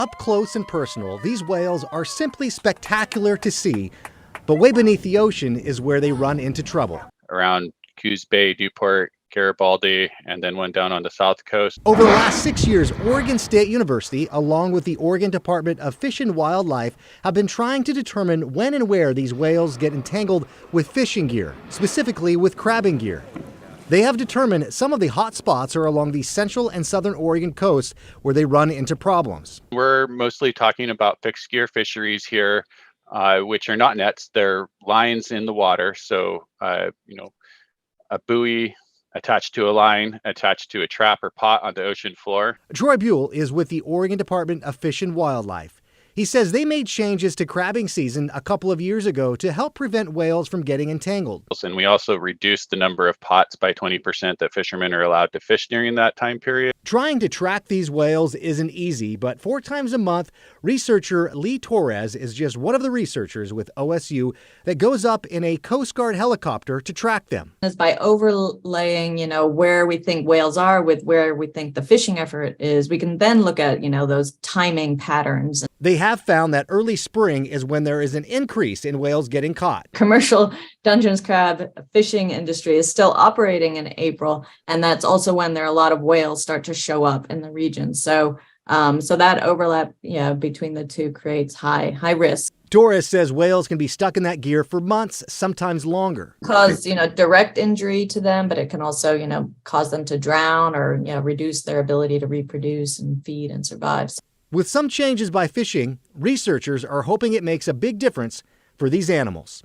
Up close and personal, these whales are simply spectacular to see, but way beneath the ocean is where they run into trouble. Around Coos Bay, Newport, Garibaldi, and then one down on the south coast. Over the last 6 years, Oregon State University, along with the Oregon Department of Fish and Wildlife, have been trying to determine when and where these whales get entangled with fishing gear, specifically with crabbing gear. They have determined some of the hot spots are along the central and southern Oregon coast where they run into problems. We're mostly talking about fixed gear fisheries here, which are not nets. They're lines in the water. So, a buoy attached to a line, attached to a trap or pot on the ocean floor. Troy Buell is with the Oregon Department of Fish and Wildlife. He says they made changes to crabbing season a couple of years ago to help prevent whales from getting entangled. And we also reduced the number of pots by 20% that fishermen are allowed to fish during that time period. Trying to track these whales isn't easy, but 4 times a month, researcher Lee Torres is just one of the researchers with OSU that goes up in a Coast Guard helicopter to track them. Is by overlaying, where we think whales are with where we think the fishing effort is, we can then look at, those timing patterns. They have found that early spring is when there is an increase in whales getting caught. Commercial Dungeness crab fishing industry is still operating in April, and that's also when there are a lot of whales start to show up in the region. So that overlap, between the two creates high risk. Torres says whales can be stuck in that gear for months, sometimes longer. Cause, direct injury to them, but it can also, cause them to drown or, reduce their ability to reproduce and feed and survive. With some changes by fishing, researchers are hoping it makes a big difference for these animals.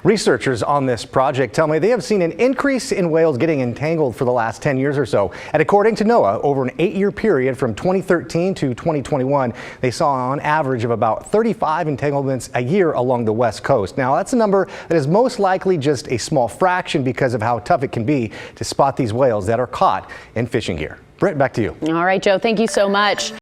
Researchers on this project tell me they have seen an increase in whales getting entangled for the last 10 years or so. And according to NOAA, over an 8-year period from 2013 to 2021, they saw on average of about 35 entanglements a year along the West Coast. Now, that's a number that is most likely just a small fraction because of how tough it can be to spot these whales that are caught in fishing gear. Britt, back to you. All right, Joe, thank you so much.